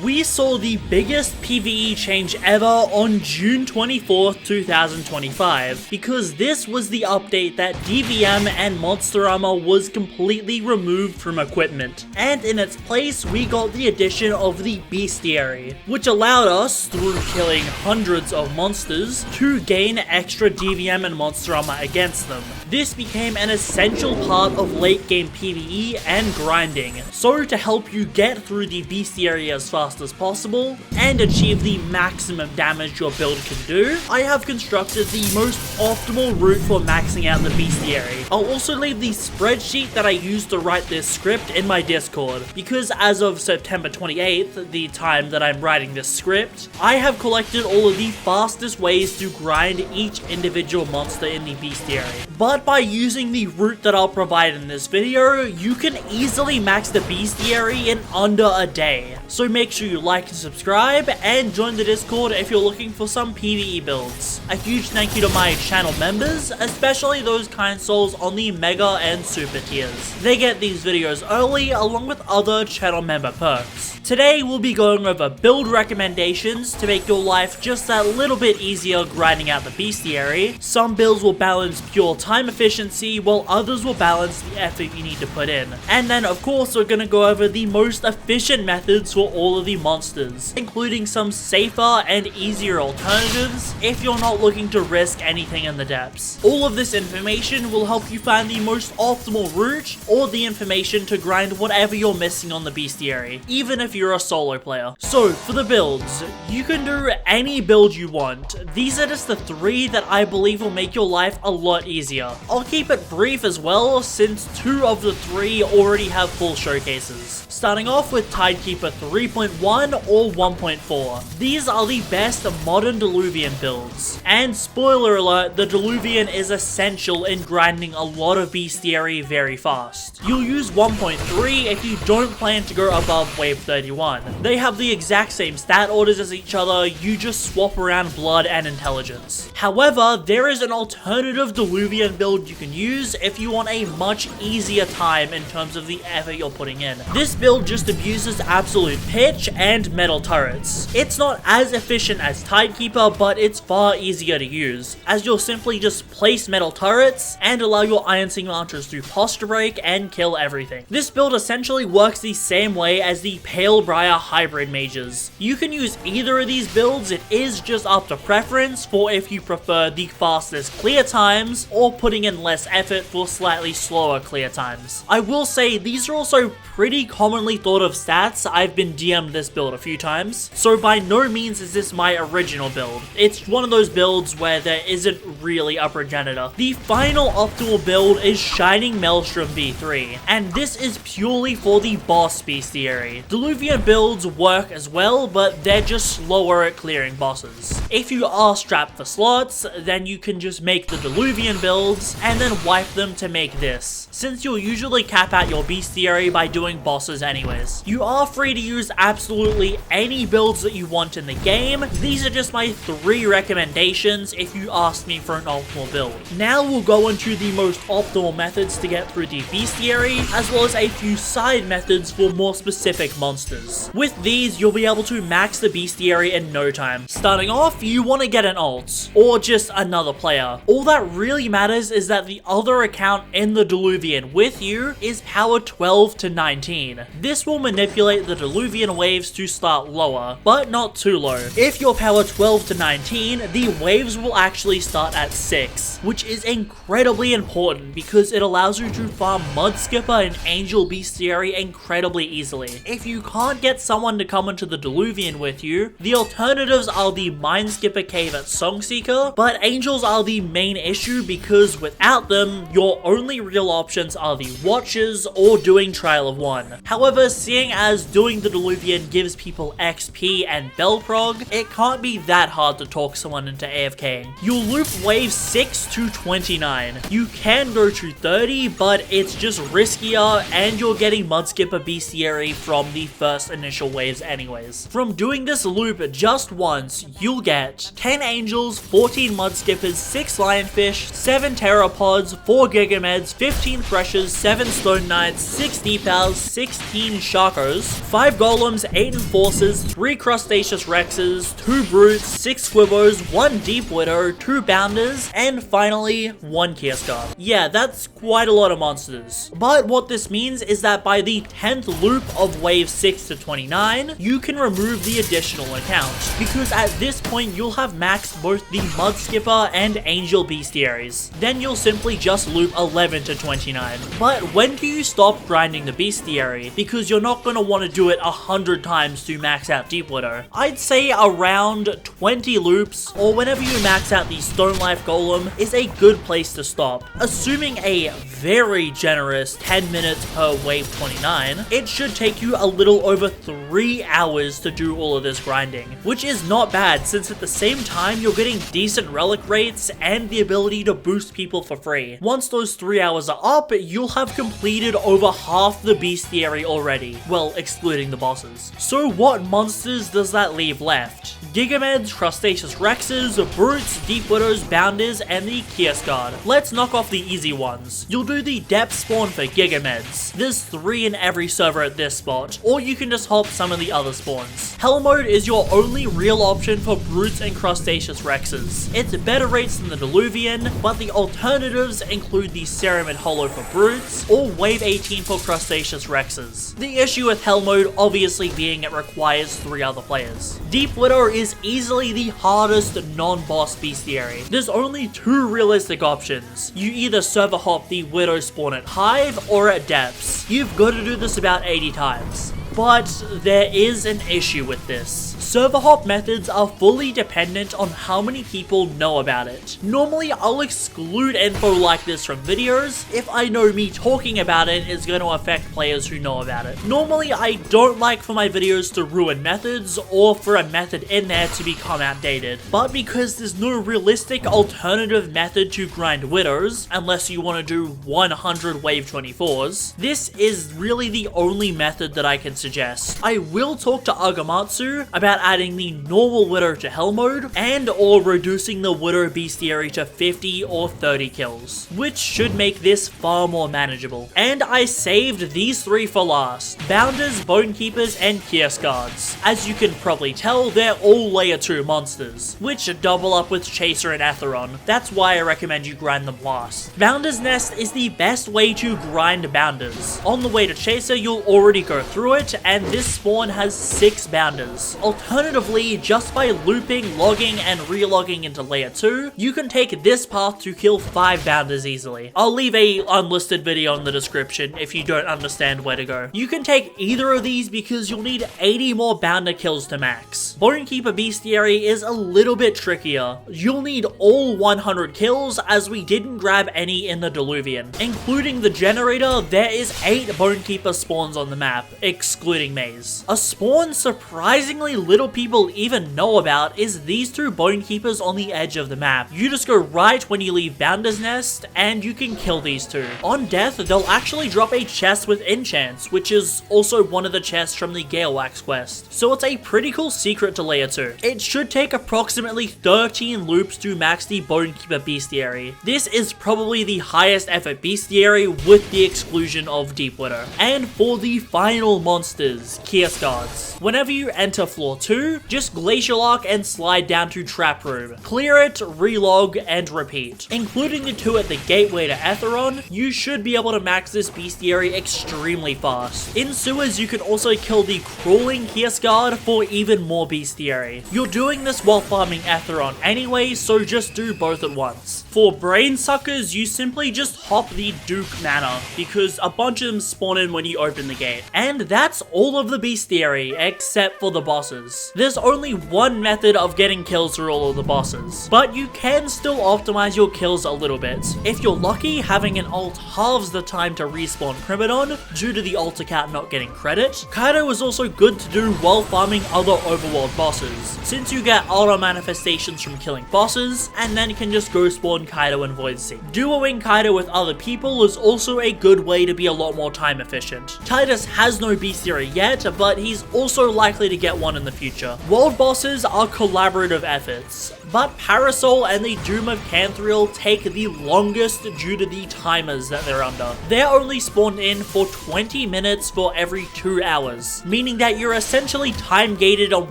we saw the biggest PvE change ever on June 24th, 2025, because this was the update that DvM and Monster Armor was completely removed from equipment, and in its place we got the addition of the Bestiary, which allowed us, through killing hundreds of monsters, to gain extra DvM and Monster Armor against them. This became an essential part of late game PvE and grinding, so to help you get through the Bestiary as fast as possible and achieve the maximum damage your build can do, I have constructed the most optimal route for maxing out the Bestiary. I'll also leave the spreadsheet that I used to write this script in my Discord, because as of September 28th, the time that I'm writing this script, I have collected all of the fastest ways to grind each individual monster in the Bestiary. But by using the route that I'll provide in this video, you can easily max the Bestiary in under a day. So make sure you like and subscribe, and join the Discord if you're looking for some PvE builds. A huge thank you to my channel members, especially those kind souls on the Mega and Super tiers. They get these videos early along with other channel member perks. Today we'll be going over build recommendations to make your life just that little bit easier grinding out the Bestiary. Some builds will balance pure time efficiency, while others will balance the effort you need to put in. And then of course we're gonna go over the most efficient methods for all of the monsters, including some safer and easier alternatives if you're not looking to risk anything in the depths. All of this information will help you find the most optimal route or the information to grind whatever you're missing on the Bestiary, even if you're a solo player. So for the builds, you can do any build you want. These are just the 3 that I believe will make your life a lot easier. I'll keep it brief as well, since 2 of the 3 already have full showcases. Starting off with Tidekeeper 3.1 or 1.4. These are the best modern Diluvian builds. And spoiler alert, the Diluvian is essential in grinding a lot of Bestiary very fast. You'll use 1.3 if you don't plan to go above wave 31. They have the exact same stat orders as each other, you just swap around blood and intelligence. However, there is an alternative Diluvian build you can use if you want a much easier time in terms of the effort you're putting in. This build just abuses absolute pitch and metal turrets. It's not as efficient as Tidekeeper, but it's far easier to use, as you'll simply just place metal turrets and allow your Iron Sing launchers to posture break and kill everything. This build essentially works the same way as the Palebriar hybrid mages. You can use either of these builds, it is just up to preference for if you prefer the fastest clear times or putting in less effort for slightly slower clear times. I will say these are also pretty commonly thought of stats. I've been DM'd this build a few times, so by no means is this my original build. It's one of those builds where there isn't really a progenitor. The final optimal build is Shining Maelstrom V3, and this is purely for the boss Bestiary. Diluvian builds work as well, but they're just slower at clearing bosses. If you are strapped for slots, then you can just make the Diluvian builds and then wipe them to make this, since you'll usually cap out your Bestiary by doing bosses anyways. You are free to use absolutely any builds that you want in the game. These are just my 3 recommendations if you ask me for an optimal build. Now we'll go into the most optimal methods to get through the Bestiary, as well as a few side methods for more specific monsters. With these, you'll be able to max the Bestiary in no time. Starting off, you want to get an alt, or just another player. All that really matters is that the other account in the Diluvian with you is power 12 to 19. This will manipulate the Diluvian waves to start lower, but not too low. If you're power 12 to 19, the waves will actually start at 6, which is incredibly important because it allows you to farm Mudskipper and Angel Bestiary incredibly easily. If you can't get someone to come into the Diluvian with you, the alternatives are the Mindskipper cave at Songseeker, but Angels are the main issue because without them, your only real options are the Watchers or doing Trial of 1. However, seeing as doing the Diluvian gives people XP and Belprog, it can't be that hard to talk someone into AFKing. You'll loop wave 6 to 29. You can go to 30, but it's just riskier and you're getting Mudskipper Bestiary from the first initial waves anyways. From doing this loop just once, you'll get 10 Angels, 14 Mudskippers, 6 Lionfish, 7 Pteropods, 4 Gigameds, 15 Threshers, 7 Stone Knights, 6 Deepals, 16 Sharkos, 5 5 golems, 8 enforcers, 3 crustaceous rexes, 2 brutes, 6 squivos, 1 deep widow, 2 bounders, and finally 1 Kierskar. Yeah, that's quite a lot of monsters. But what this means is that by the 10th loop of wave 6 to 29, you can remove the additional account, because at this point you'll have maxed both the Mud Skipper and Angel Bestiaries. Then you'll simply just loop 11 to 29. But when do you stop grinding the Bestiary? Because you're not going to want to do it 100 times to max out Deep Widow. I'd say around 20 loops, or whenever you max out the Stone Life Golem, is a good place to stop. Assuming a very generous 10 minutes per wave 29, it should take you a little over 3 hours to do all of this grinding, which is not bad since at the same time you're getting decent relic rates and the ability to boost people for free. Once those 3 hours are up, you'll have completed over half the Bestiary already, well, excluding the bosses. So what monsters does that leave left? Gigameds, Crustaceous Rexes, Brutes, Deep Widows, Bounders, and the Kierskar. Let's knock off the easy ones. You'll do the depth spawn for Gigameds. There's 3 in every server at this spot, or you can just hop some of the other spawns. Hell mode is your only real option for Brutes and Crustaceous Rexes. It's better rates than the Diluvian, but the alternatives include the Ceramid Hollow for Brutes, or Wave 18 for Crustaceous Rexes. The issue with Hell mode obviously being it requires 3 other players. Deep Widow is easily the hardest non-boss bestiary. There's only 2 realistic options. You either server hop the Widow spawn at Hive or at Depths. You've got to do this about 80 times. But there is an issue with this. Server hop methods are fully dependent on how many people know about it. Normally, I'll exclude info like this from videos if I know me talking about it is going to affect players who know about it. Normally, I don't like for my videos to ruin methods or for a method in there to become outdated. But because there's no realistic alternative method to grind widows, unless you want to do 100 wave 24s, this is really the only method that I can suggest. I will talk to Agamatsu about adding the normal widow to hell mode and or reducing the widow bestiary to 50 or 30 kills, which should make this far more manageable. And I saved these 3 for last: Bounders, Bone Keepers, and Kierskars. As you can probably tell, they're all layer 2 monsters, which double up with Chaser and Atheron. That's why I recommend you grind them last. Bounder's Nest is the best way to grind Bounders. On the way to Chaser, you'll already go through it, and this spawn has 6 Bounders. Alternatively, just by looping, logging, and relogging into layer 2, you can take this path to kill 5 Bounders easily. I'll leave a unlisted video in the description if you don't understand where to go. You can take either of these because you'll need 80 more Bounder kills to max. Bonekeeper Bestiary is a little bit trickier. You'll need all 100 kills as we didn't grab any in the Diluvian. Including the generator, there is 8 Bonekeeper spawns on the map, excluding Maze. A spawn surprisingly little people even know about is these 2 Bonekeepers on the edge of the map. You just go right when you leave Bounder's Nest and you can kill these 2. On death, they'll actually drop a chest with enchants, which is also one of the chests from the Galewax quest. So it's a pretty cool secret to layer 2. It should take approximately 13 loops to max the Bonekeeper Bestiary. This is probably the highest effort bestiary with the exclusion of Deep Widow. And for the final monsters, Kierskars. Whenever you enter floor 2, just Glacial Arc and slide down to Trap Room. Clear it, relog, and repeat. Including the 2 at the gateway to Atheron, you should be able to max this bestiary extremely fast. In sewers, you can also kill the crawling Kierskar for even more bestiary. You're doing this while farming Atheron anyway, so just do both at once. For Brain Suckers, you simply just hop the Duke Manor, because a bunch of them spawn in when you open the gate. And that's all of the bestiary, except for the bosses. There's only one method of getting kills through all of the bosses, but you can still optimize your kills a little bit. If you're lucky, having an ult halves the time to respawn Primadon due to the ult account not getting credit. Kaido is also good to do while farming other overworld bosses, since you get auto manifestations from killing bosses, and then you can just go spawn duoing Kaido and Void Sea. Duoing Kaido with other people is also a good way to be a lot more time efficient. Titus has no Bestiary yet, but he's also likely to get one in the future. World bosses are collaborative efforts, but Parasol and the Doom of Canthril take the longest due to the timers that they're under. They're only spawned in for 20 minutes for every 2 hours, meaning that you're essentially time gated on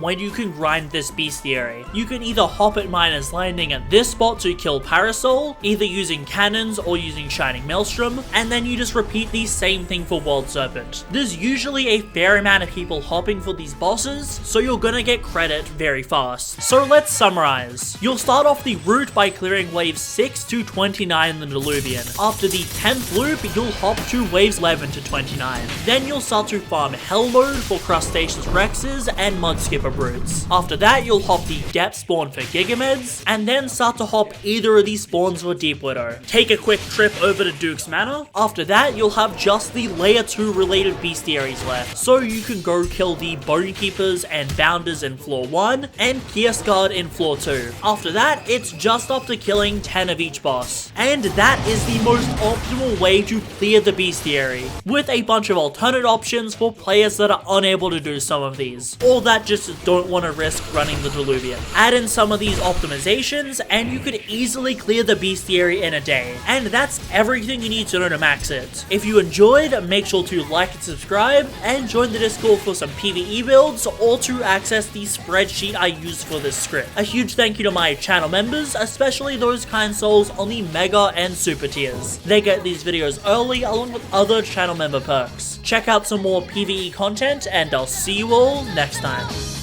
when you can grind this Bestiary. You can either hop at Miner's Landing at this spot to kill Parasol, either using cannons or using Shining Maelstrom, and then you just repeat the same thing for World Serpent. There's usually a fair amount of people hopping for these bosses, so you're gonna get credit very fast. So let's summarize. You'll start off the route by clearing waves 6 to 29 in the Diluvian. After the 10th loop, you'll hop to waves 11 to 29. Then you'll start to farm Hell Mode for Crustaceous Rexes and Mudskipper Brutes. After that, you'll hop the Depth spawn for Gigameds, and then start to hop either of these spawns for Deep Widow. Take a quick trip over to Duke's Manor. After that, you'll have just the Layer 2 related Bestiaries left, so you can go kill the Bone Keepers and Bounders in floor 1 and Kiersguard in floor 2. After that, it's just up to killing 10 of each boss. And that is the most optimal way to clear the Bestiary, with a bunch of alternate options for players that are unable to do some of these, or that just don't want to risk running the Diluvian. Add in some of these optimizations and you could easily clear the Bestiary in a day. And that's everything you need to know to max it. If you enjoyed, make sure to like and subscribe, and join the Discord for some PvE builds, or to access the spreadsheet I used for this script. A huge thank you to my channel members, especially those kind souls on the Mega and Super tiers. They get these videos early along with other channel member perks. Check out some more PvE content, and I'll see you all next time.